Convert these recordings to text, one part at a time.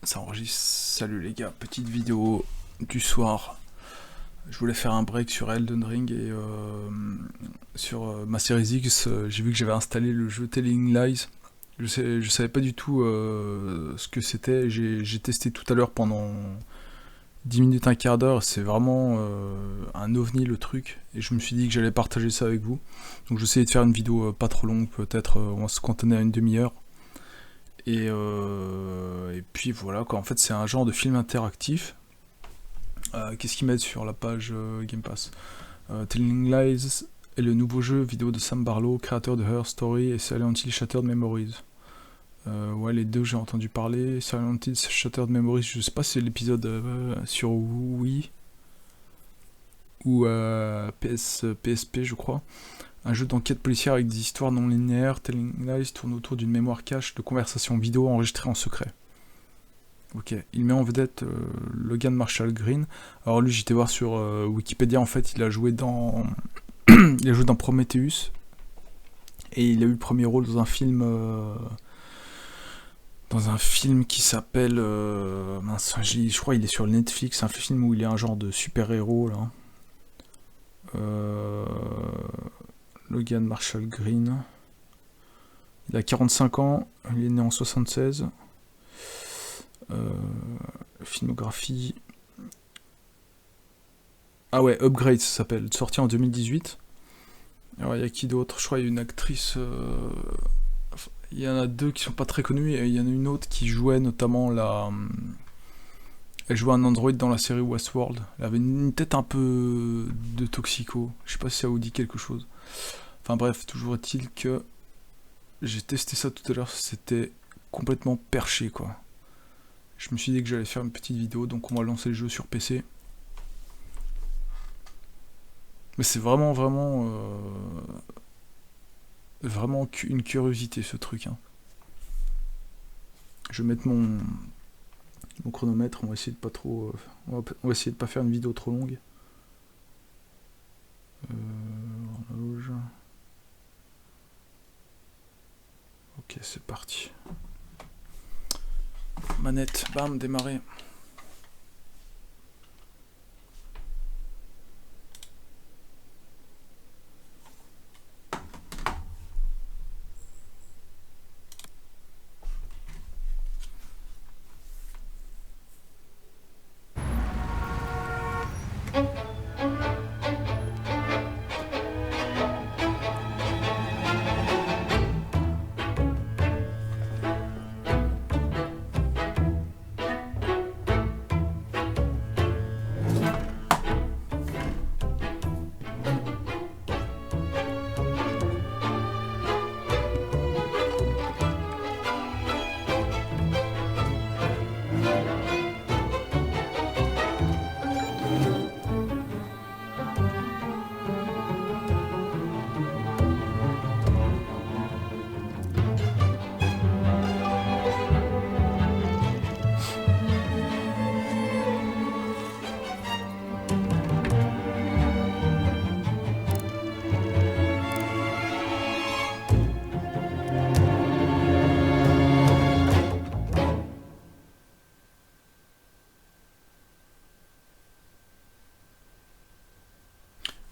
Ça enregistre. Salut les gars, petite vidéo du soir. Je voulais faire un break sur Elden Ring et sur ma série X. J'ai vu que j'avais installé le jeu Telling Lies. Je savais pas du tout ce que c'était. J'ai testé tout à l'heure pendant 10 minutes, un quart d'heure. C'est vraiment un ovni le truc. Et je me suis dit que j'allais partager ça avec vous. Donc j'essayais de faire une vidéo pas trop longue, peut-être on va se cantonner à une demi-heure. Et puis voilà quoi, en fait c'est un genre de film interactif. Qu'est-ce qu'ils mettent sur la page Gamepass? Telling Lies est le nouveau jeu vidéo de Sam Barlow, créateur de Her Story et Silent Hill Shattered Memories. Ouais, les deux j'ai entendu parler. Silent Hill Shattered Memories, je sais pas si c'est l'épisode sur Wii ou PSP je crois. Un jeu d'enquête policière avec des histoires non linéaires. Telling Lies tourne autour d'une mémoire cache de conversations vidéo enregistrées en secret. Ok, il met en vedette Logan Marshall-Green. Alors lui, j'étais voir sur Wikipédia, en fait, il a joué dans Prometheus. Et il a eu le premier rôle dans un film qui s'appelle mince, je crois il est sur Netflix, un film où il est un genre de super-héros là. Logan Marshall-Green. Il a 45 ans, il est né en 76. Filmographie. Ah ouais, Upgrade ça s'appelle, sorti en 2018. Alors il y a qui d'autre? Je crois qu'il y a une actrice. Il y en a deux qui sont pas très connues, et il y en a une autre qui jouait notamment la. Elle jouait un android dans la série Westworld. Elle avait une tête un peu de toxico. Je sais pas si ça vous dit quelque chose. Enfin bref, toujours est-il que j'ai testé ça tout à l'heure, c'était complètement perché quoi. Je me suis dit que j'allais faire une petite vidéo, donc on va lancer le jeu sur PC. Mais c'est vraiment une curiosité ce truc. Hein. Je vais mettre mon chronomètre, on va essayer de pas trop. On va essayer de pas faire une vidéo trop longue. Horloge. Ok, c'est parti. Manette, bam, démarrer.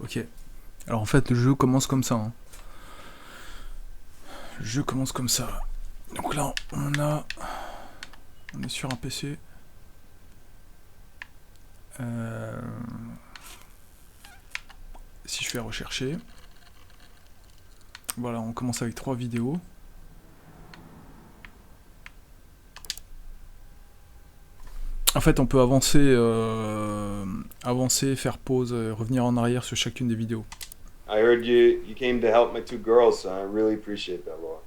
Ok. Alors en fait le jeu commence comme ça. Hein. Le jeu commence comme ça. Donc là on est sur un PC. Si je fais rechercher. Voilà, on commence avec 3 vidéos. En fait, on peut avancer, faire pause, revenir en arrière sur chacune des vidéos. I heard you came to help my two girls, so I really appreciate that, Laura.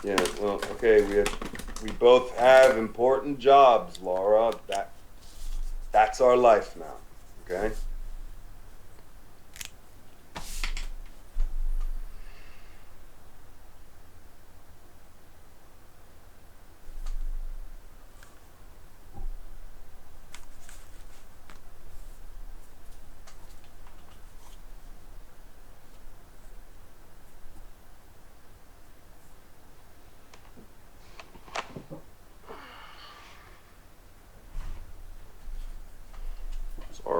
Yeah, well, okay, we both have important jobs, Laura. That's our life now, okay?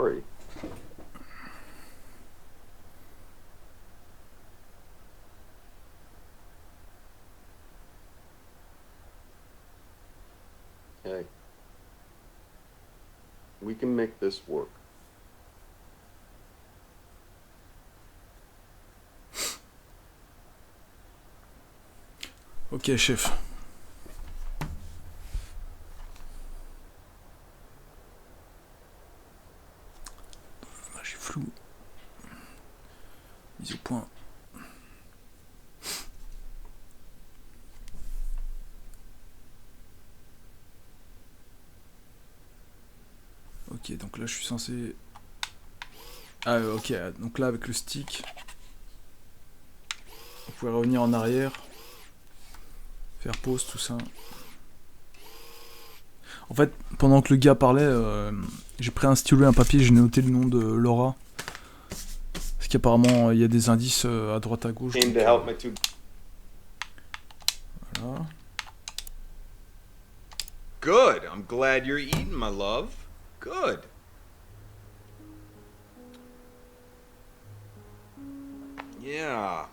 sorry. Hey, we can make this work. Ok, chef. J'ai flou. Mise au point. Ok, donc là je suis censé... Ah ok, donc là avec le stick, vous pouvez revenir en arrière, faire pause, tout ça. En fait, pendant que le gars parlait, j'ai pris un stylo et un papier, j'ai noté le nom de Laura. Parce qu'apparemment il y a des indices à droite à gauche. Donc, voilà. Good. I'm glad you're eating, my love. Good. Yeah.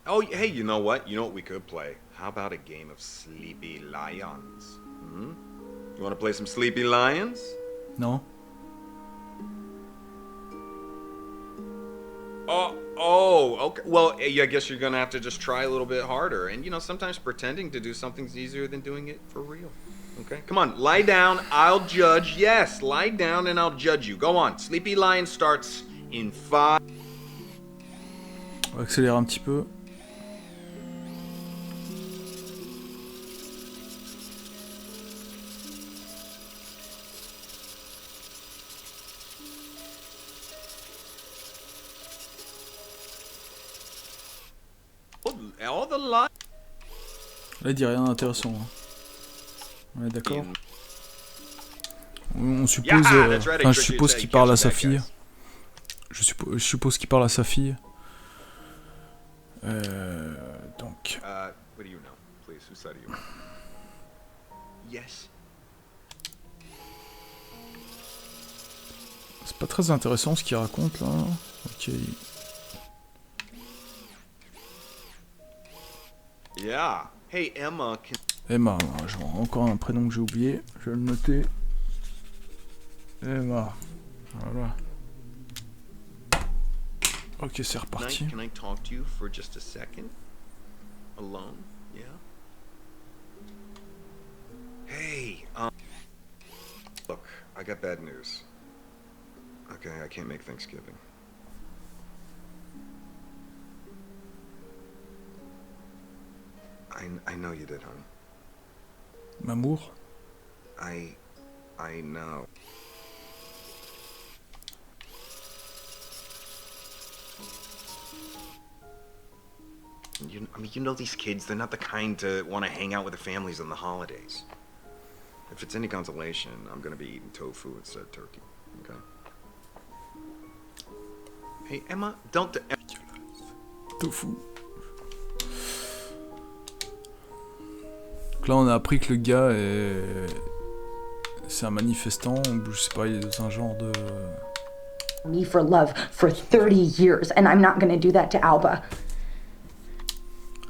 Oh, hey, you know what? You know what we could play? How about a game of Sleepy Lions? Hmm? You want to play some Sleepy Lions? Non. Oh, okay. Well, I guess you're gonna have to just try a little bit harder. And, you know, sometimes pretending to do something's easier than doing it for real. Okay, come on, lie down, I'll judge. Yes, lie down and I'll judge you. Go on, Sleepy Lion starts in 5. On va accélérer un petit peu. All the lies. Là il dit rien d'intéressant. Hein. Ouais, d'accord. On suppose, enfin, je suppose qu'il parle à sa fille. Je suppose qu'il parle à sa fille. Donc. What do you know? Please, whose side are you on? Yes. C'est pas très intéressant ce qu'il raconte là. Ok. Yeah. Hey Emma. Emma, j'ai encore un prénom que j'ai oublié. Je vais le noter. Emma. Voilà. Ok, c'est reparti. Can I talk to you for just a second? Alone? Yeah. Hey, look, I got bad news. Okay, I can't make Thanksgiving. I know you did, hon. Mamour. I know. You know these kids, they're not the kind to want to hang out with their families on the holidays. If it's any consolation, I'm gonna be eating tofu instead of turkey, okay? Hey, Emma, don't... Tofu. Donc là, on a appris que le gars est... C'est un manifestant, ou je sais pas, il est dans un genre de... Me for love for 30 years, and I'm not gonna do that to Alba.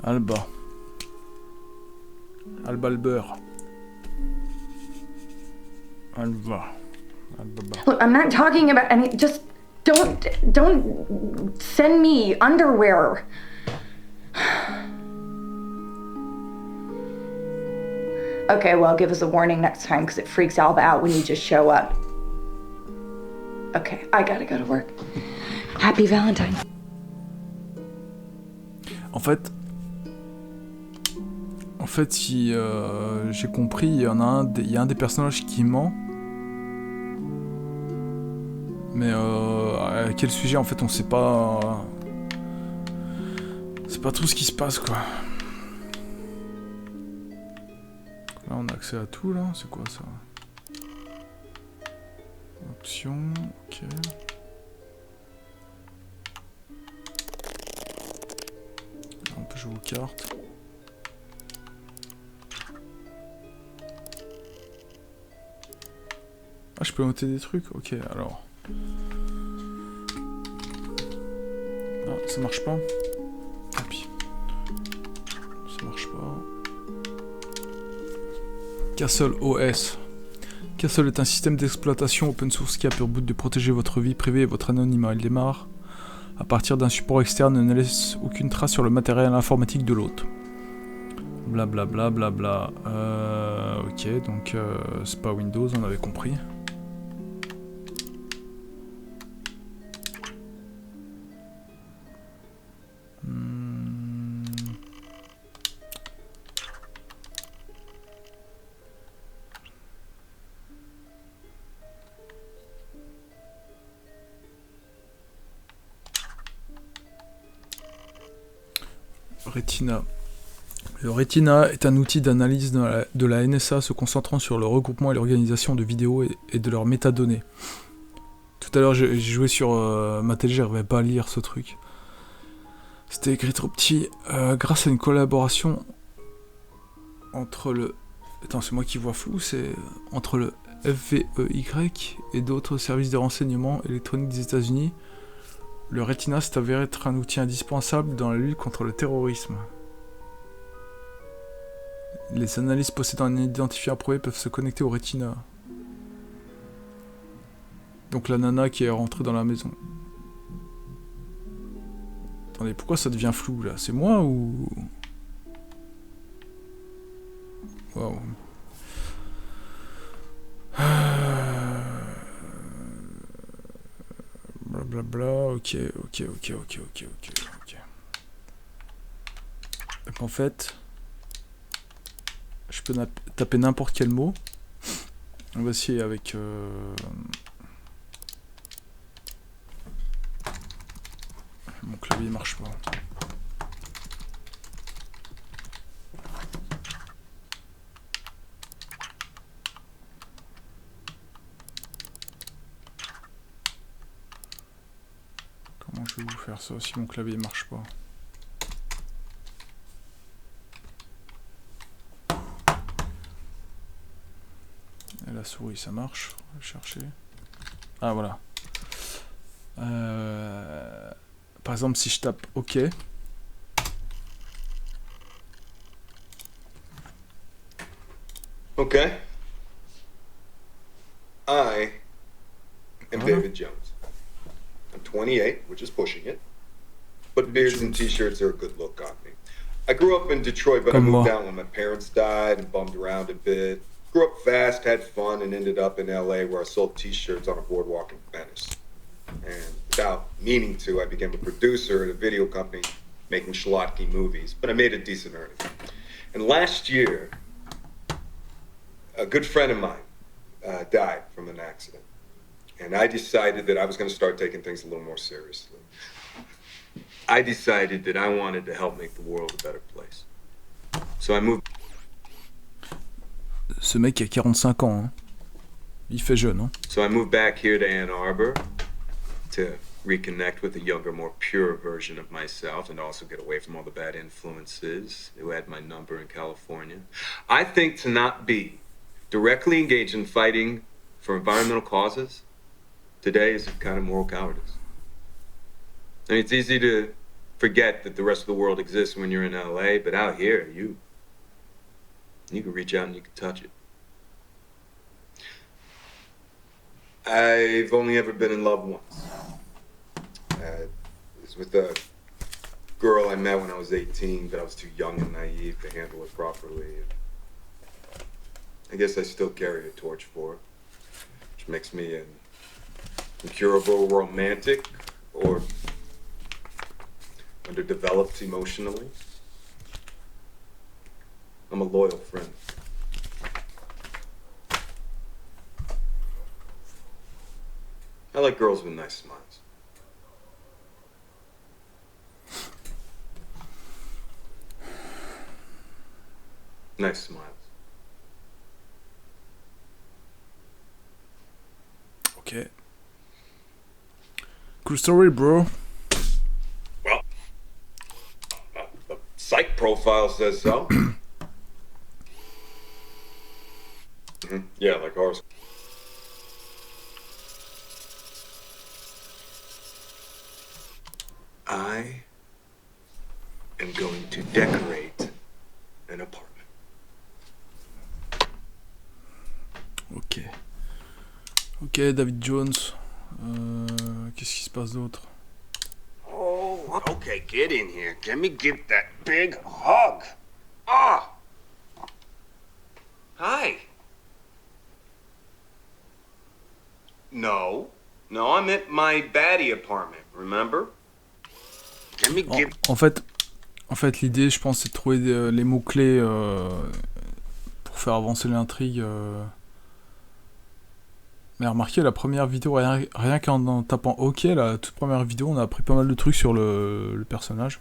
Alba. Alba le beurre. Alba. Alba. Look, I'm not talking about any. Just don't send me underwear. Okay, well, give us a warning next time because it freaks Alba out when you just show up. Okay, I gotta go to work. Happy Valentine's. En fait, si j'ai compris, il y a un des personnages qui ment. Mais à quel sujet, en fait, on sait pas. C'est pas trop ce qui se passe, quoi. Là, on a accès à tout, là. C'est quoi, ça? Options, ok. On peut jouer aux cartes. Ah, je peux noter des trucs? Ok, alors. Ah, ça marche pas. Tant pis. Ça marche pas. Castle OS. Castle est un système d'exploitation open source qui a pour but de protéger votre vie privée et votre anonymat. Il démarre à partir d'un support externe et ne laisse aucune trace sur le matériel informatique de l'hôte. Blablabla, blabla. Ok, donc c'est pas Windows, on avait compris. Retina. Le Retina est un outil d'analyse de la NSA se concentrant sur le regroupement et l'organisation de vidéos et de leurs métadonnées. Tout à l'heure j'ai joué sur ma télé, j'arrivais pas à lire ce truc. C'était écrit trop petit. Grâce à une collaboration entre le... Attends, c'est moi qui vois flou, c'est entre le FVEY et d'autres services de renseignement électroniques des États-Unis. Le Retina s'est avéré être un outil indispensable dans la lutte contre le terrorisme. Les analystes possédant un identifiant approuvé peuvent se connecter au Retina. Donc la nana qui est rentrée dans la maison. Attendez, pourquoi ça devient flou là? C'est moi ou... Waouh. Blablabla, ok. Donc en fait, je peux taper n'importe quel mot. On va essayer avec... Mon clavier marche pas. Comment je vais vous faire ça si mon clavier marche pas? Et la souris ça marche, on va chercher. Ah voilà. Par exemple si je tape OK. Okay. I am David Jones. I'm 28, which is pushing it. But beards and t-shirts are a good look on me. I grew up in Detroit, but I moved out when my parents died and bummed around a bit. Grew up fast, had fun, and ended up in LA where I sold t-shirts on a boardwalk in Venice. And without meaning to, I became a producer at a video company making schlocky movies, but I made a decent earning. And last year, a good friend of mine died from an accident. And I decided that I was going to start taking things a little more seriously. I decided that I wanted to help make the world a better place. So I moved... Ce mec a 45 ans, hein. Il fait jeune, hein. So I moved back here to Ann Arbor to reconnect with a younger, more pure version of myself and also get away from all the bad influences who had my number in California. I think to not be directly engaged in fighting for environmental causes today is a kind of moral cowardice. I mean, it's easy to forget that the rest of the world exists when you're in LA, but out here, you can reach out and you can touch it. I've only ever been in love once. It was with a girl I met when I was 18, but I was too young and naive to handle it properly. I guess I still carry a torch for her, which makes me an incurable romantic or underdeveloped emotionally. I'm a loyal friend. I like girls with nice smiles. Nice smiles. Okay. Cool story, bro. Well, the psych profile says so. Yeah, like ours. I am going to decorate an apartment. Ok. Ok, David Jones. Qu'est-ce qui se passe d'autre? Oh, okay, get in here. Let me give that big hug. Ah! Hi. No. No, I'm at my baddie apartment, remember? Let me give... En fait l'idée, je pense, c'est de trouver les mots-clés pour faire avancer l'intrigue. Mais remarquez, la première vidéo, rien qu'en tapant OK, la toute première vidéo, on a appris pas mal de trucs sur le personnage.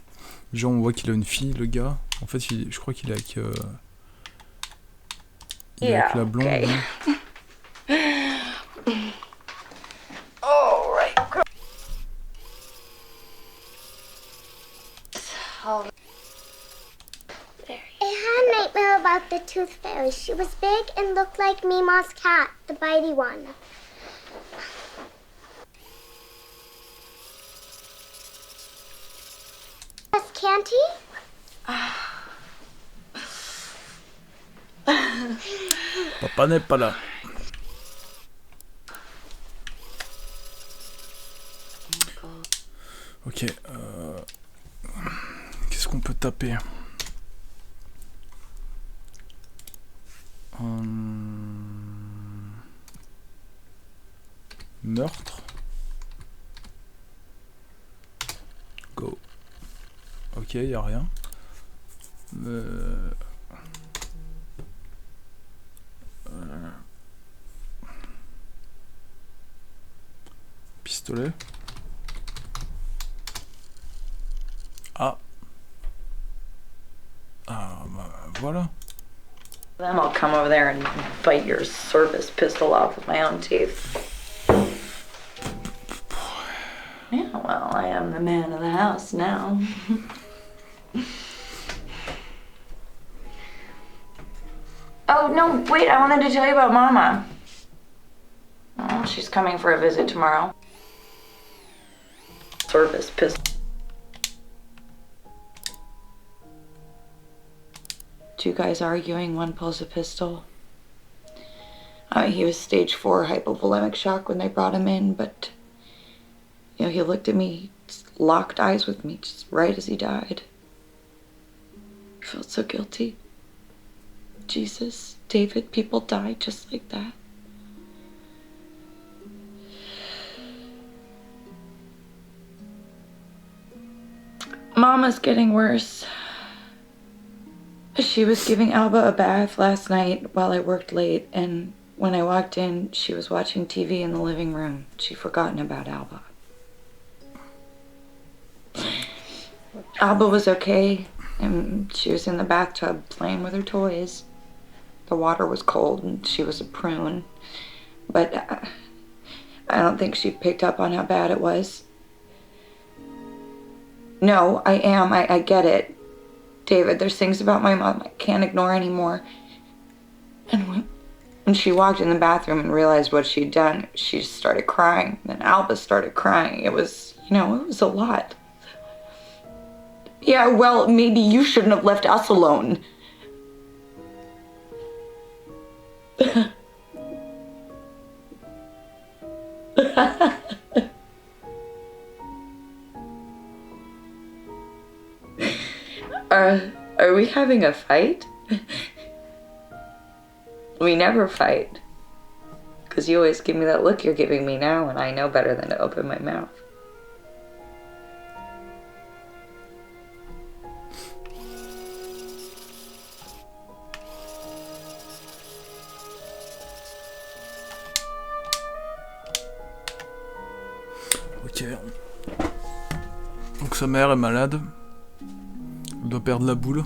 Déjà, on voit qu'il a une fille, le gars. En fait, je crois qu'il est avec... il est avec la blonde. Okay. Hein. All right. I had a nightmare about the tooth fairy. She was big and looked like Mima's cat, the bitey one. Yes, can't he? Papa n'est pas là. Ok. Qu'est-ce qu'on peut taper? Meurtre. Go. Ok, y a rien. Pistolet. Ah. Ah, bah, voilà. Then I'll come over there and bite your service pistol off with my own teeth. Yeah, well, I am the man of the house now. Oh, no, wait, I wanted to tell you about Mama. Oh, she's coming for a visit tomorrow. Service pistol. Two guys arguing, one pulls a pistol. He was stage 4 hypovolemic shock when they brought him in, but you know, he looked at me, locked eyes with me, just right as he died. I felt so guilty. Jesus, David, people die just like that. Mama's getting worse. She was giving Alba a bath last night while I worked late, and when I walked in, she was watching TV in the living room. She'd forgotten about Alba. Alba was okay, and she was in the bathtub playing with her toys. The water was cold, and she was a prune, but I don't think she picked up on how bad it was. No, I am. I get it. David, there's things about my mom I can't ignore anymore. And when she walked in the bathroom and realized what she'd done, she just started crying. Then Alba started crying. It was, you know, it was a lot. Yeah, well, maybe you shouldn't have left us alone. Are we having a fight? We never fight. Because you always give me that look you're giving me now, and I know better than to open my mouth. Ok. Donc sa mère est malade. Elle doit perdre la boule.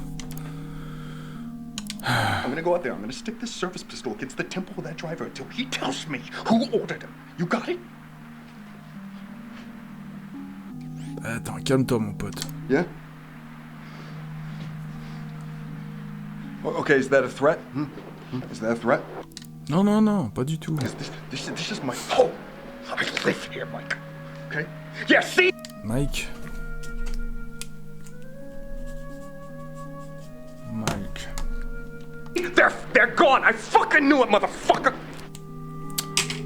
I'm gonna go out there. I'm gonna stick this service pistol against the temple of that driver until he tells me who ordered him. You got it? Attends, calme-toi, mon pote. Yeah? Okay, is that a threat? Is that a threat? Non, non, non, pas du tout. This is my home. I live here, Mike. Okay? Yeah, see? Mike. They're gone. I fucking knew it, motherfucker.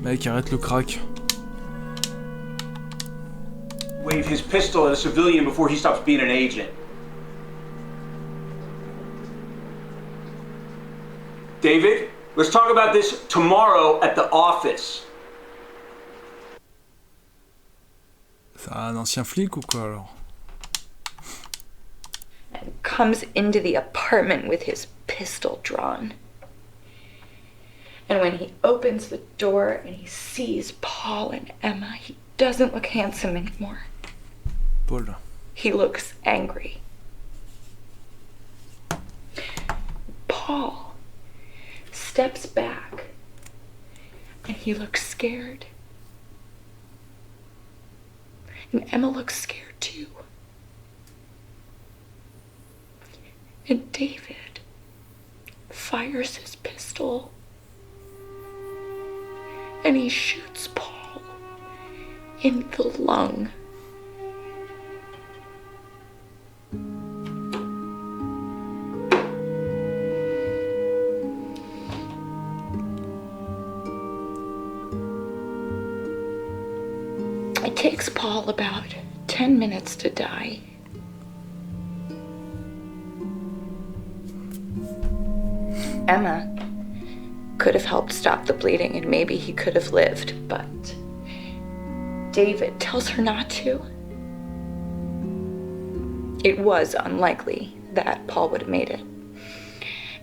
Mec, arrête le crack. Wave his pistol at a civilian before he stops being an agent. David, let's talk about this tomorrow at the office. C'est un ancien flic ou quoi alors? And comes into the apartment with his pistol drawn. And when he opens the door and he sees Paul and Emma, he doesn't look handsome anymore. Paul. He looks angry. Paul steps back and he looks scared. And Emma looks scared too. And David fires his pistol and he shoots Paul in the lung. It takes Paul about 10 minutes to die. Emma could have helped stop the bleeding and maybe he could have lived, but David tells her not to. It was unlikely that Paul would have made it.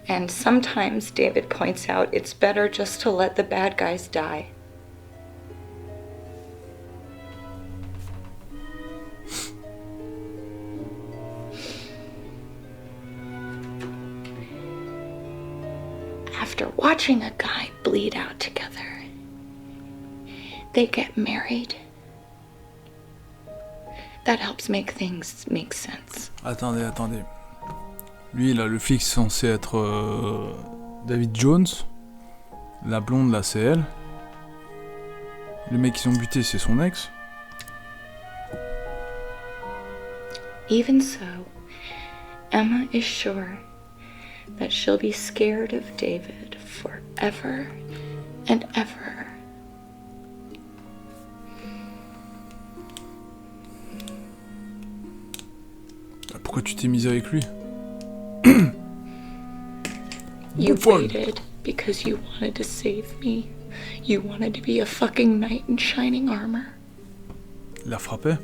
And sometimes David points out it's better just to let the bad guys die. After watching a guy bleed out together, they get married. That helps make things make sense. Attendez. Lui, là, le flic censé être David Jones. La blonde, là, c'est elle. Le mec qu'ils ont buté, c'est son ex. Even so, Emma is sure that she'll be scared of David forever and ever. Pourquoi tu t'es mise avec lui? You waited because you wanted to save me. You wanted to be a fucking knight in shining armor. Il la frappait?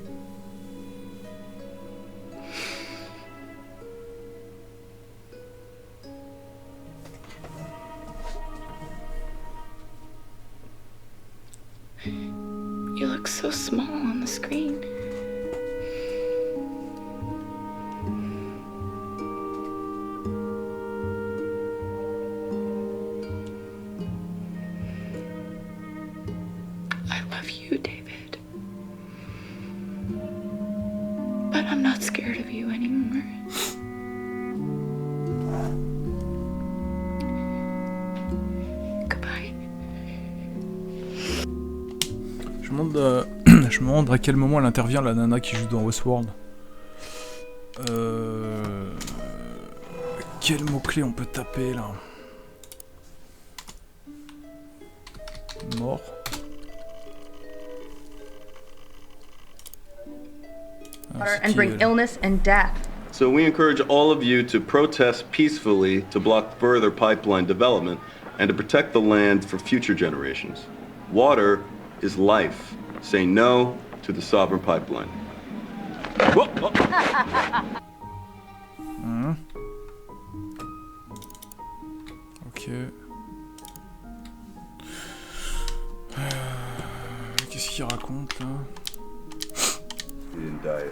You look so small on the screen. I love you, David. But I'm not scared of you anymore. Goodbye. Je me demande à quel moment elle intervient, la nana qui joue dans Westworld. Quel mot-clé on peut taper là? Mort. And bring illness and death. So we encourage all of you to protest peacefully to block further pipeline development and to protect the land for future generations. Water is life. Say no to the sovereign pipeline. Whoa, whoa. Ok. Qu'est-ce qu'il raconte là? He didn't die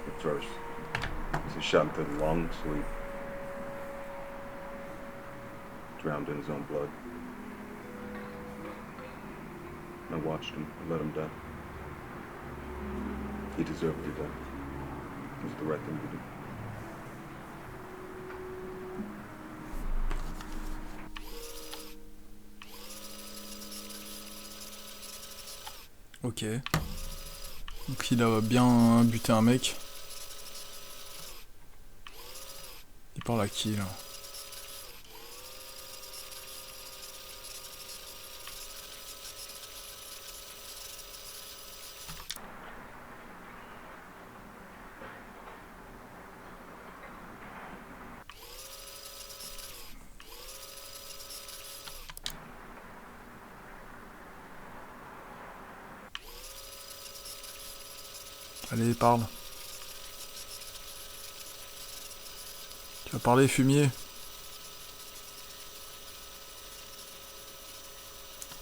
at first. He shot into the long sleep. Drowned in his own blood. I watched him. I let him die. He deserved to die. It was the right thing to do. Ok. Donc il a bien buté un mec. Il parle à qui là? Allez, parle. Tu vas parler, fumier?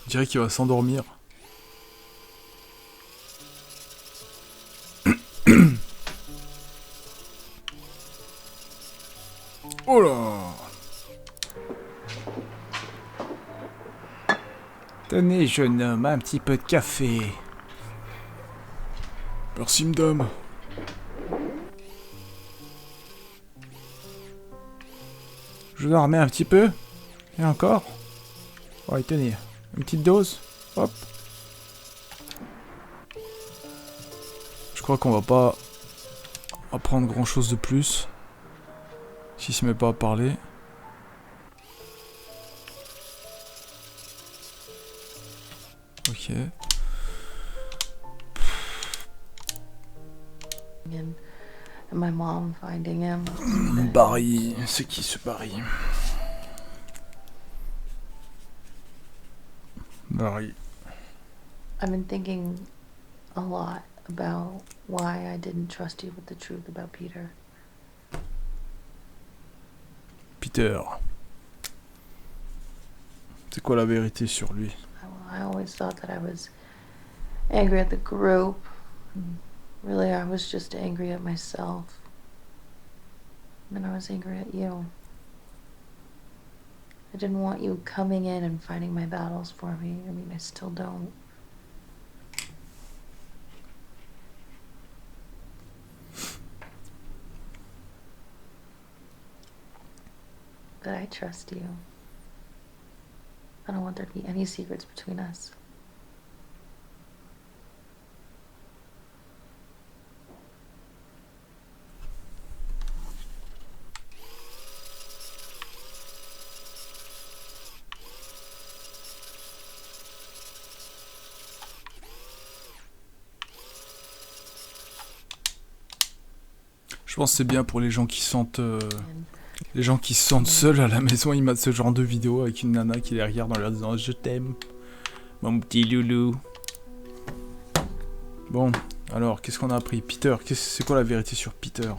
Je dirais qu'il va s'endormir. Oh là! Tenez, jeune homme, un petit peu de café. Merci, madame. Je vous en remets un petit peu. Et encore. Ouais, tenez. Une petite dose. Hop. Je crois qu'on va pas apprendre grand chose de plus. S'il se met pas à parler. Ok. And my mom finding him. Barry, c'est qui ce Barry? Barry. I've been thinking a lot about why I didn't trust you with the truth about Peter. Peter. C'est quoi la vérité sur lui? I always thought that I was angry at the group. Really, I was just angry at myself. And I was angry at you. I didn't want you coming in and fighting my battles for me. I mean, I still don't. But I trust you. I don't want there to be any secrets between us. Je pense que c'est bien pour les gens qui sentent les gens qui se sentent seuls à la maison. Ils mettent ce genre de vidéo avec une nana qui les regarde en leur disant je t'aime, mon petit loulou. Bon, alors qu'est-ce qu'on a appris? Peter, c'est quoi la vérité sur Peter?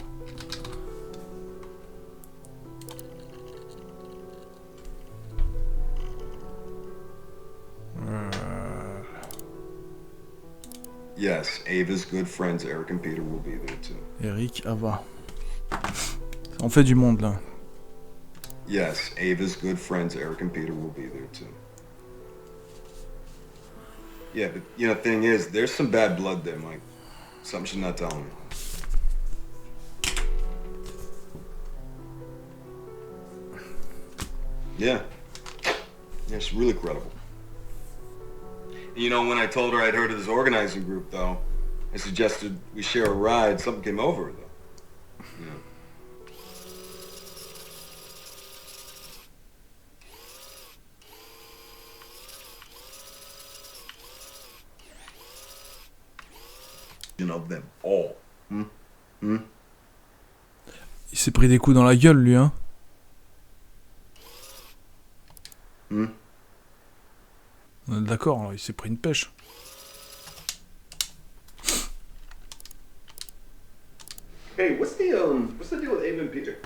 Yes, Ava's good friends Eric and Peter will be there too. Eric, Ava. On fait du monde là. Yes, Ava's good friends Eric and Peter will be there too. Yeah, but you know, thing is, there's some bad blood there, Mike. Something she's not telling me. Yeah. Yeah, she's really credible. You know, when I told her I'd heard of this organizing group, though, I suggested we share a ride. Something came over her, though. You know. Of them all. Il s'est pris des coups dans la gueule, lui, hein. On est d'accord, alors il s'est pris une pêche. Hey, what's the deal with Ava and Peter?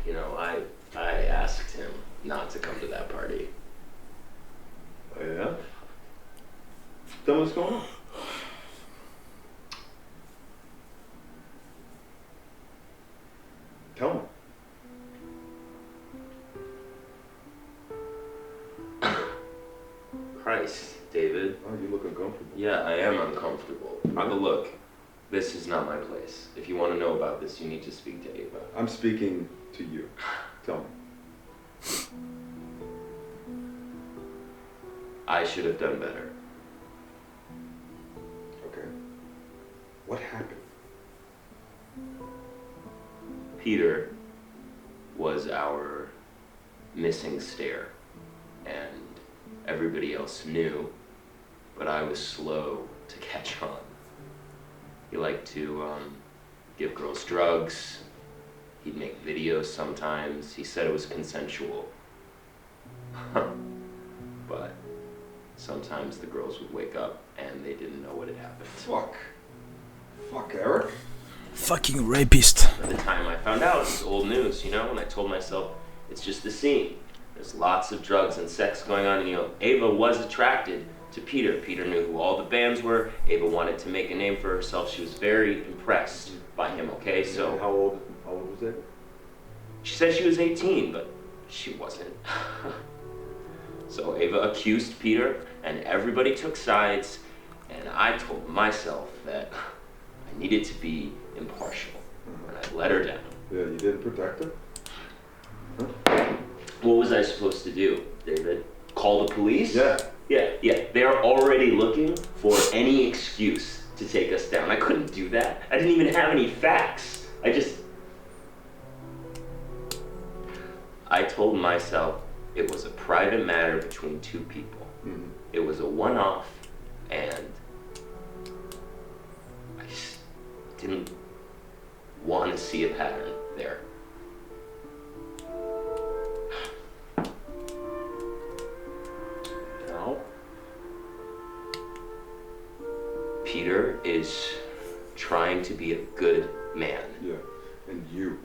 You know, I asked him not to come to that party. Oh, yeah? Tell me what's going on. Tell me. Christ, David. Oh, you look uncomfortable. Yeah, I am uncomfortable. But look, this is not my place. If you want to know about this, you need to speak to Ava. I'm speaking to you. Tell me. I should have done better. Okay. What happened? Peter was our missing stair, and everybody else knew, but I was slow to catch on. He liked to give girls drugs. He'd make videos sometimes. He said it was consensual. But sometimes the girls would wake up and they didn't know what had happened. Fuck, Eric. Fucking rapist. By the time I found out, it was old news, you know, and I told myself, it's just a scene. There's lots of drugs and sex going on, and you know, Ava was attracted to Peter. Peter knew who all the bands were. Ava wanted to make a name for herself. She was very impressed by him, okay? So How old was Ava? she said she was 18, but she wasn't. So Ava accused Peter, and everybody took sides, and I told myself that I needed to be impartial, and I let her down. Yeah, you didn't protect her? What was I supposed to do, David? Call the police? Yeah. Yeah. They're already looking for any excuse to take us down. I couldn't do that. I didn't even have any facts. I told myself it was a private matter between two people. Mm-hmm. It was a one-off, and I just didn't want to see a pattern there. Now, Peter is trying to be a good man. Yeah, and you.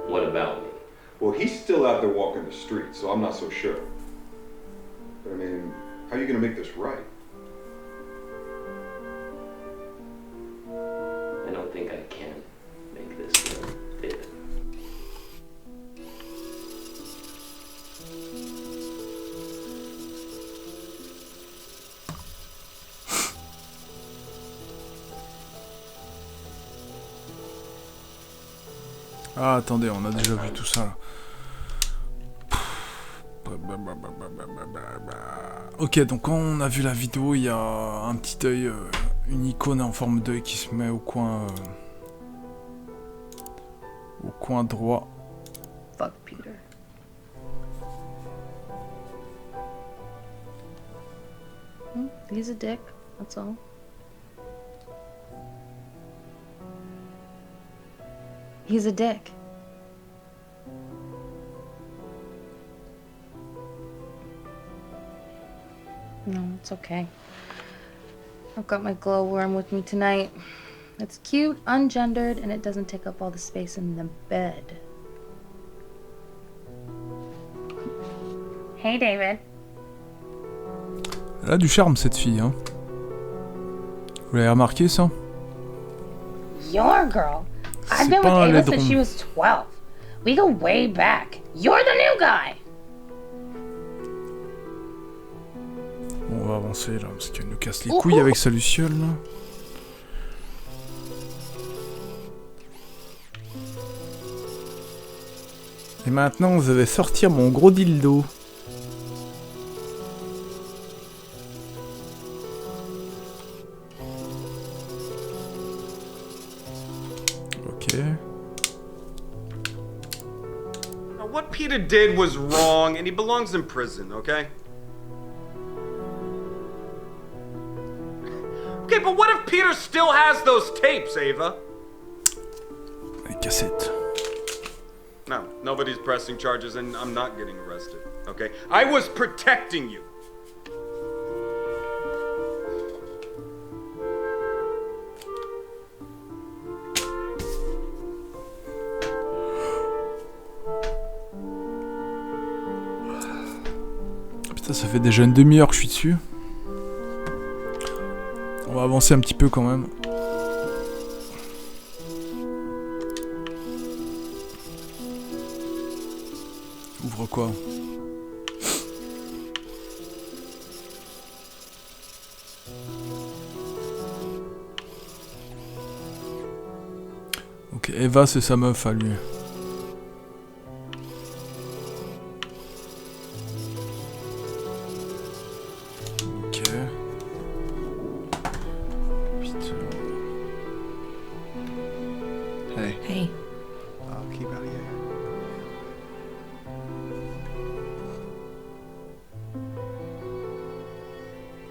What about me? Well, he's still out there walking the street, so I'm not so sure. But I mean, how are you gonna make this right? I don't think I can make this right, David. Ah, attendez, on a déjà vu tout ça là. Ok, donc quand on a vu la vidéo, il y a un petit œil, une icône en forme d'œil qui se met au coin droit. Fuck Peter. He's a dick, that's all. He's a dick. No, it's okay. I've got my glowworm with me tonight. It's cute, ungendered, and it doesn't take up all the space in the bed. Hey, David. Elle a du charme cette fille, hein. Vous l'avez remarqué ça? Your girl. I've been with Ava since she was 12. We go way back. You're the new guy. Bon, on va avancer là, parce qu'elle nous casse les couilles avec sa luciole là. Et maintenant, vous allez sortir mon gros dildo. Now, what Peter did was wrong, and he belongs in prison, okay? Okay, but what if Peter still has those tapes, Ava? Les cassettes. No, nobody's pressing charges, and I'm not getting arrested, okay? I was protecting you. Putain, ça fait déjà une demi-heure que je suis dessus. On va avancer un petit peu quand même. Ouvre quoi? Ok, Eva c'est sa meuf à lui. Ok. Putain. Hey. Hey. I'll keep out of here.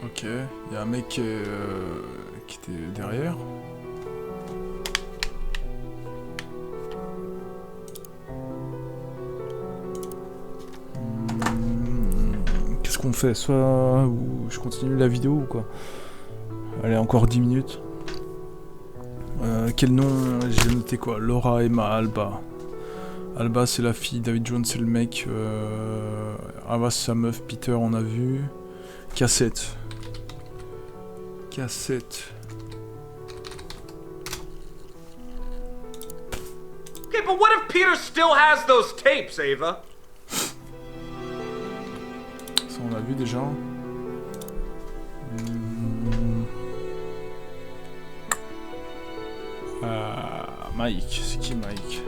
Ok, il y a un mec qui était derrière. ce qu'on fait, soit ou je continue la vidéo ou quoi. Allez, encore 10 minutes. Quel nom j'ai noté quoi? Laura, Emma, Alba. Alba c'est la fille, David Jones c'est le mec, Ava c'est sa meuf, Peter on a vu. Cassette. Cassette. Okay, but what if Peter still has those tapes, Ava? Ça on l'a vu déjà. Mike, c'est qui Mike?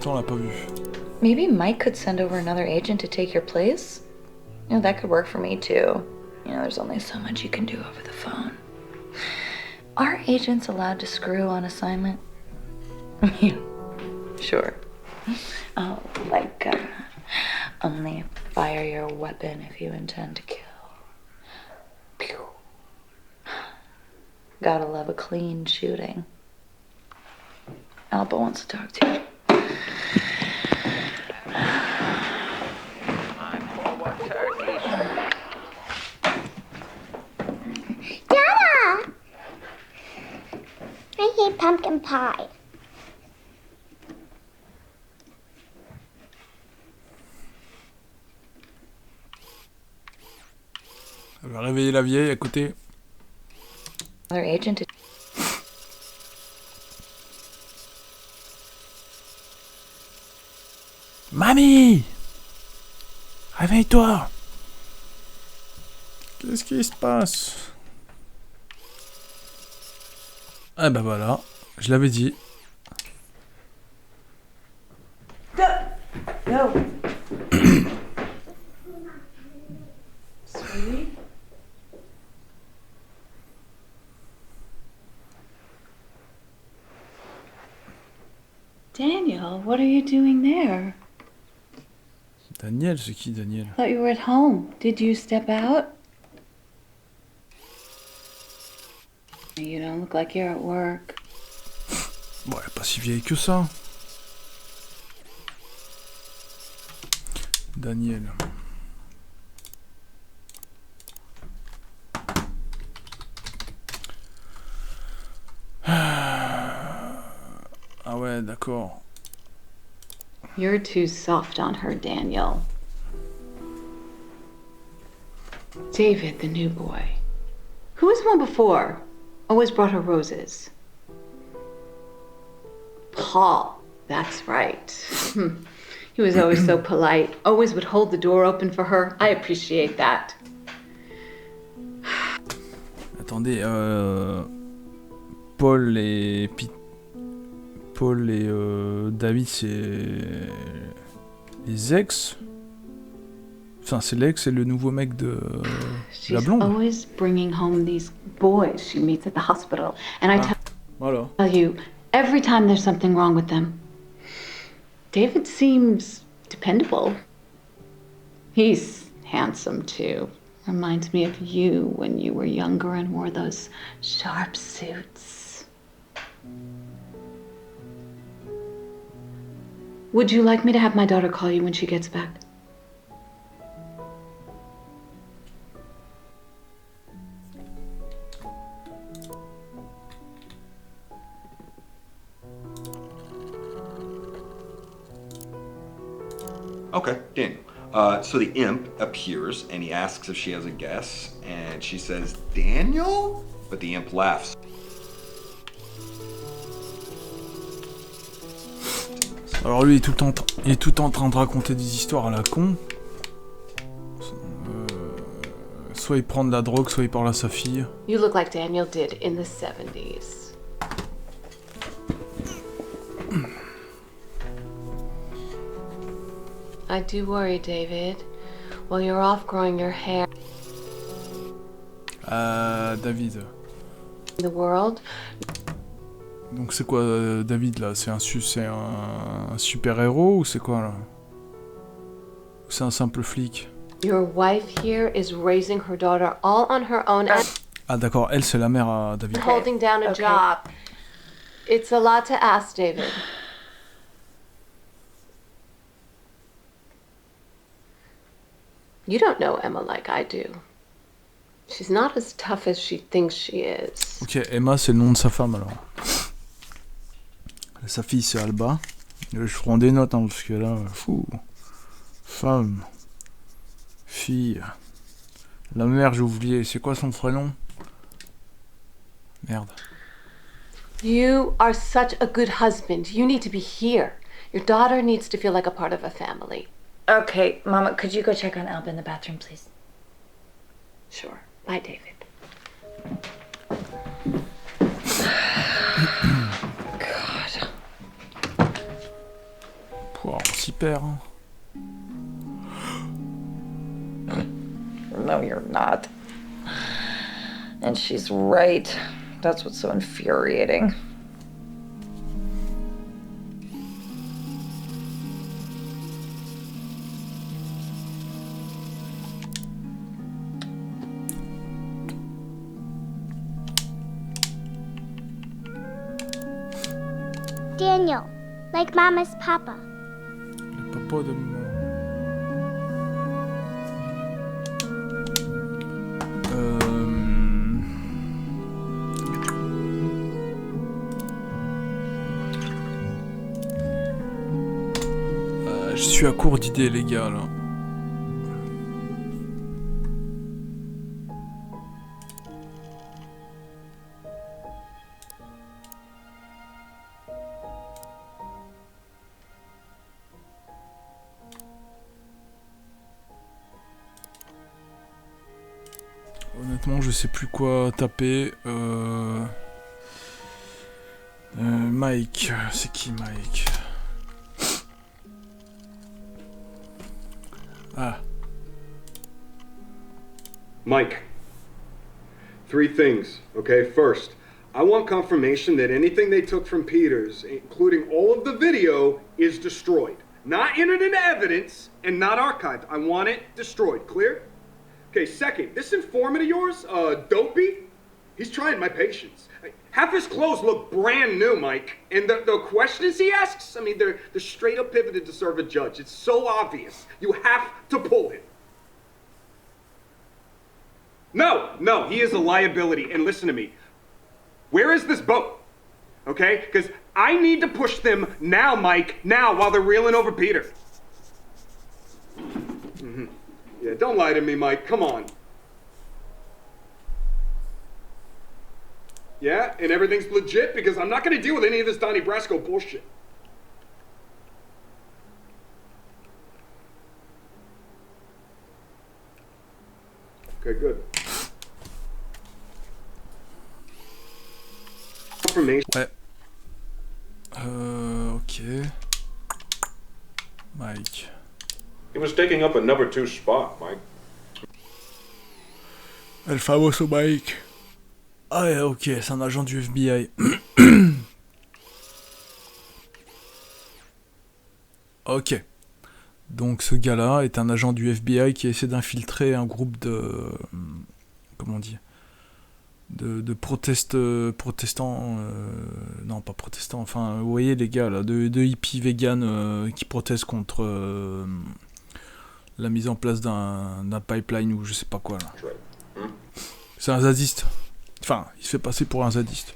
Ça on l'a pas vu. Maybe Mike could send over another agent to take your place? You know, that could work for me too. You know, there's only so much you can do over the phone. Are agents allowed to screw on assignment? Yeah, sure. Oh, like, only fire your weapon if you intend to kill. Pew. Gotta love a clean shooting. Alba wants to talk to you. Dada! I hate pumpkin pie. Elle va réveiller la vieille à côté. Another agent. Mamie! Réveille-toi! Qu'est-ce qui se passe? Ah bah voilà, je l'avais dit. No. Sweetie? Daniel, what are you doing there? Daniel, c'est qui Daniel? I thought you were at home. Did you step out? You don't look like you're at work. Bon, elle est pas si vieille que ça. Daniel. Ah ouais, d'accord. You're too soft on her, Daniel. David, the new boy. Who was the one before? Always brought her roses. Paul, that's right. He was always so polite, always would hold the door open for her. I appreciate that. Attendez, Paul et David, c'est les ex. Enfin, c'est l'ex et le nouveau mec de la blonde. She's always bringing home these boys she meets at the hospital, and I voilà. tell you, every time there's something wrong with them, David seems dependable. He's handsome too. Reminds me of you when you were younger and wore those sharp suits. Would you like me to have my daughter call you when she gets back? Okay, Daniel. So the imp appears and he asks if she has a guess, and she says, Daniel? But the imp laughs. Alors lui, il est tout le temps en train de raconter des histoires à la con. Soit il prend de la drogue, soit il parle à sa fille. You look like Daniel did in the 70s. I do worry, David. While you're off growing your hair. David. In the world. Donc c'est quoi David là? C'est un super héros ou c'est quoi là? Ou c'est un simple flic? Your wife here is raising her daughter all on her own and Ah d'accord, elle c'est la mère à David. holding down a job. It's a lot to ask, David. You don't know Emma like I do. She's not as tough as she thinks she is. Ok, Emma c'est le nom de sa femme alors. Sa fille c'est Alba. Je prends des notes hein, parce que là, fou. Femme. Fille. La mère j'ai oublié, c'est quoi son prénom? Merde. You are such a good husband. You need to be here. Your daughter needs to feel like a part of a family. Okay, Mama, could you go check on Alba in the bathroom, please? Sure. Bye, David. God. Pouah, on s'y perd. Hein. No, you're not. And she's right. That's what's so infuriating. Daniel, like Mama's papa. Le papa de maman. Je suis à court d'idées les gars là. Honnêtement je sais plus quoi taper. Mike, c'est qui Mike? Ah. Mike, 3 things, okay? First, I want confirmation that anything they took from Peters, including all of the video, is destroyed. Not entered into evidence and not archived. I want it destroyed. Clear? Okay, second, this informant of yours, Dopey, he's trying my patience. Half his clothes look brand new, Mike. And the questions he asks, I mean, they're straight up pivoted to serve a judge. It's so obvious. You have to pull him. No, he is a liability. And listen to me. Where is this boat? Okay? Because I need to push them now, Mike. Now, while they're reeling over Peter. Mm-hmm. Yeah, don't lie to me, Mike. Come on. Yeah, and everything's legit because I'm not going to deal with any of this Donnie Brasco bullshit. Okay, good. Ouais. Ok. Mike. He was taking up a number 2 spot, Mike. El famoso Mike. Ah ouais, ok, c'est un agent du FBI. Ok. Donc ce gars-là est un agent du FBI qui essaie d'infiltrer un groupe de... Comment on dit ? De protestants... non, pas protestants, enfin, vous voyez les gars, là, de hippies véganes qui protestent contre la mise en place d'un pipeline ou je sais pas quoi, là. C'est un zadiste. Enfin, il se fait passer pour un zadiste.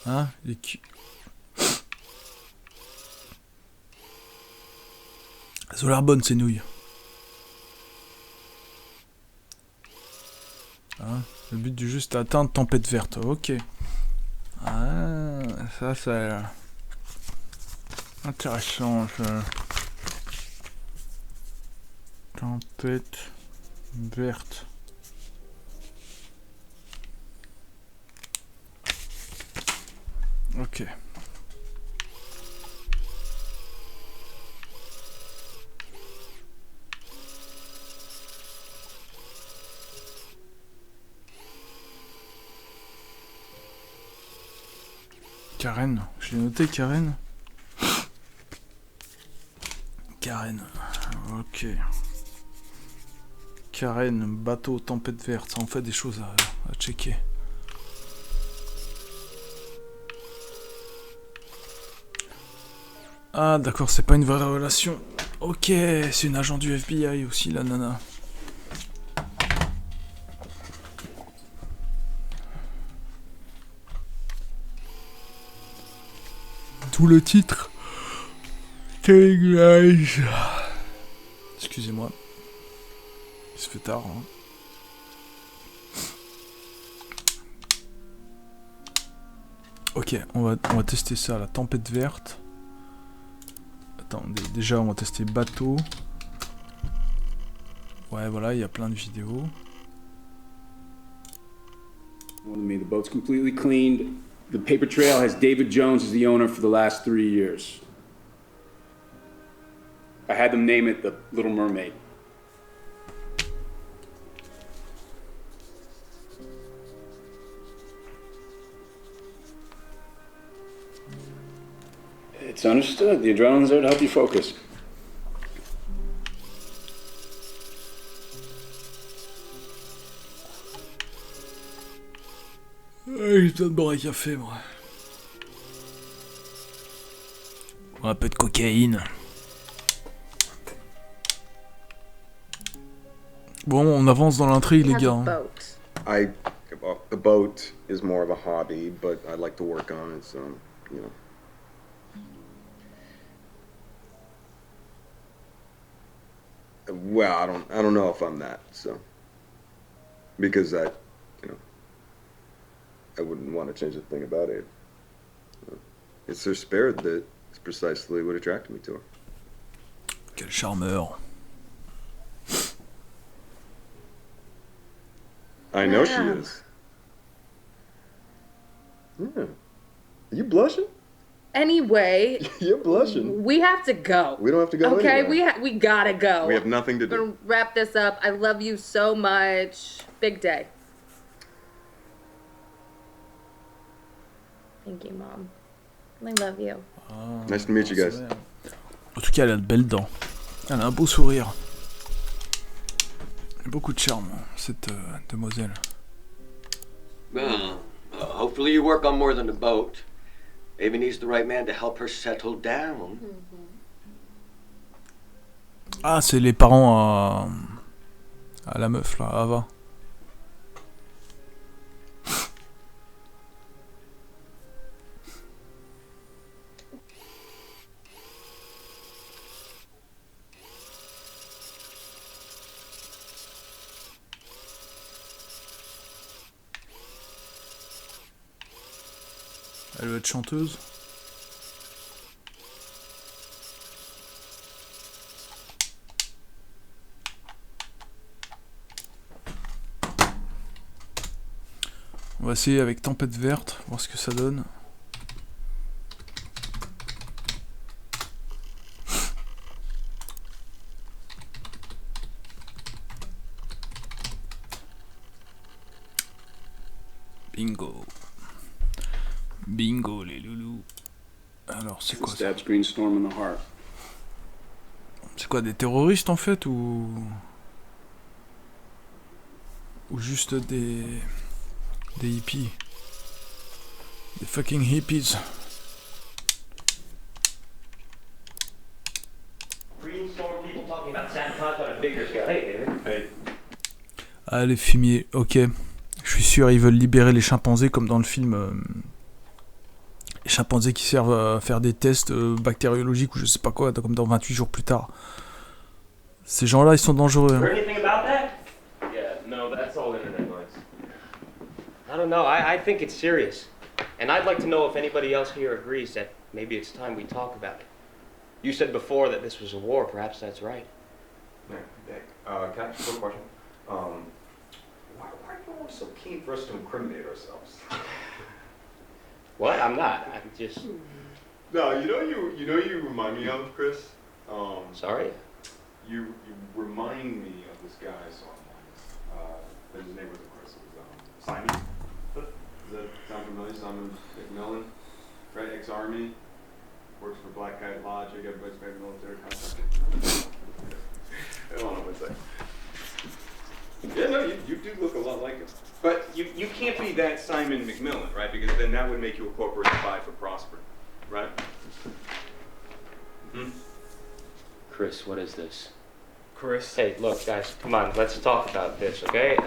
Hein? Elles ont l'air bonnes ces nouilles. Hein? Le but du jeu c'est d'atteindre tempête verte. Ok. Ah, ça a l'air intéressant. Tempête verte. Ok. Karen, je l'ai noté Karen. Karen, ok. Karen, bateau, tempête verte, ça en fait des choses à checker. Ah d'accord, c'est pas une vraie relation. Ok, c'est une agent du FBI aussi, la nana. Tout le titre. Excusez-moi. Il se fait tard, hein. Ok, on va tester ça, la tempête verte. Attendez, déjà on va tester bateau. Ouais, voilà, il y a plein de vidéos. The boat's completely cleaned. The paper trail has David Jones as the owner for the last 3 years. I had them name it the Little Mermaid. It's understood. The adrenaline's there to help you focus. J'ai besoin de boire un café, moi. Un peu de cocaïne. Bon, on avance dans l'intrigue, les gars. Hein. A boat is more of a hobby, but I'd like to work on it, so, you know. Well, I don't know if I'm that, so. Because I wouldn't want to change a thing about it. It's her spirit that is precisely what attracted me to her. Quel charmeur. I know she is. Yeah. Are you blushing? Anyway, you're blushing. We have to go. We don't have to go anywhere. We gotta go. We have nothing to do. We're gonna wrap this up. I love you so much. Big day. Thank you, Mom. I love you. Nice to meet you guys. En tout cas, elle a de belles dents. Elle a un beau sourire. Beaucoup de charme, cette demoiselle. Well, hopefully you work on more than a boat. Ava needs the right man to help her settle down. Ah, c'est les parents à la meuf, là, Ava. Elle veut être chanteuse. On va essayer avec tempête verte, voir ce que ça donne. Bingo. Bingo les loulous. Alors c'est quoi ça? C'est quoi, des terroristes en fait ou juste des hippies? Des fucking hippies. Ah les fumiers, ok. Je suis sûr ils veulent libérer les chimpanzés comme dans le film. Les chimpanzés qui servent à faire des tests bactériologiques ou je sais pas quoi, comme dans 28 jours plus tard. Ces gens-là, ils sont dangereux. I don't know. I think it's serious. And I'd like to know if anybody else here agrees that maybe it's time we talk about it. You said before that this was a war. Perhaps that's right. Can I ask a quick question? Why are you always so keen for us to incriminate ourselves? What? I'm not. I'm just... No, you know you remind me of, Chris? Sorry? You remind me of this guy I saw in his neighborhood, of course. It was Simon. Does that sound familiar? Simon McMillan, right? Ex-Army, works for Black Kite Logic, everybody's made military contract. I don't know what to say. Yeah, no, you do look a lot like him. But you can't be that Simon McMillan, right? Because then that would make you a corporate spy for Prosper, right? Chris, what is this? Chris. Hey, look, guys, come on, let's talk about this, okay?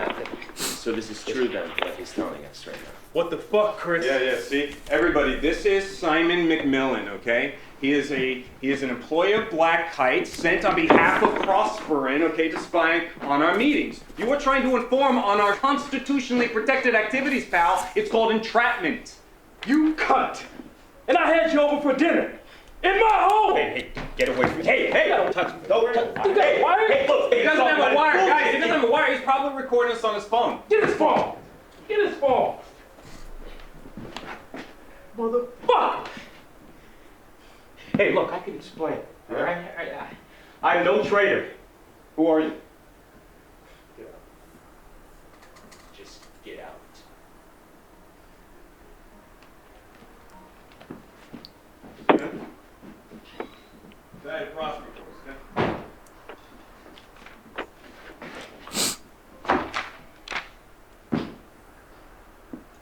So this is true then, what he's telling us right now. What the fuck, Chris? Yeah, see? Everybody, this is Simon McMillan, okay? He is an employee of Black Kite sent on behalf of Prosperin, okay, to spy on our meetings. You are trying to inform on our constitutionally protected activities, pal. It's called entrapment. You cunt! And I had you over for dinner! In my home! Hey, get away from me. Hey, don't touch me. Don't touch me. You got a wire? Hey, look. He doesn't have a wire, guys. He doesn't have a wire. He's probably recording us on his phone. Get his phone! Get his phone! Motherfucker! Hey, look, I can explain. All right? I'm no traitor. Who are you? Just get out.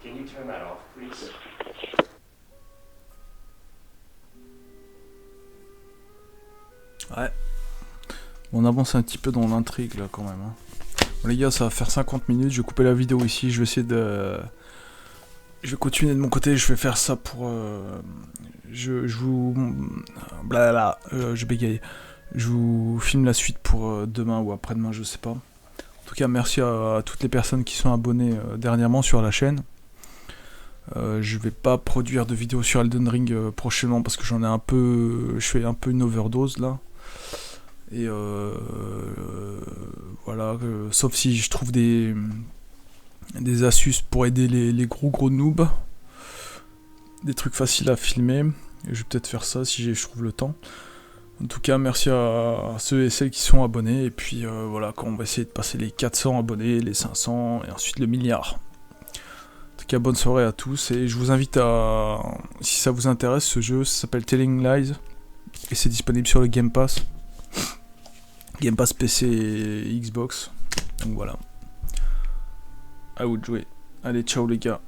Can you turn that off, please? Ouais. On avance un petit peu dans l'intrigue là quand même. Hein. Bon, les gars, ça va faire 50 minutes. Je vais couper la vidéo ici. Je vais essayer de. Je vais continuer de mon côté. Je vais faire ça pour. Je vous. Blablabla. Je bégaye. Je vous filme la suite pour demain ou après-demain, je sais pas. En tout cas, merci à toutes les personnes qui sont abonnées dernièrement sur la chaîne. Je vais pas produire de vidéos sur Elden Ring prochainement parce que j'en ai un peu. Je fais un peu une overdose là. Et voilà, sauf si je trouve des astuces pour aider les gros noobs. Des trucs faciles à filmer. Et je vais peut-être faire ça si je trouve le temps. En tout cas, merci à ceux et celles qui sont abonnés. Et puis voilà, quand on va essayer de passer les 400 abonnés, les 500 et ensuite le milliard. En tout cas, bonne soirée à tous. Et je vous invite à, si ça vous intéresse, ce jeu, ça s'appelle Telling Lies. Et c'est disponible sur le Gamepass. Gamepass PC et Xbox. Donc voilà. À vous de jouer. Allez, ciao les gars.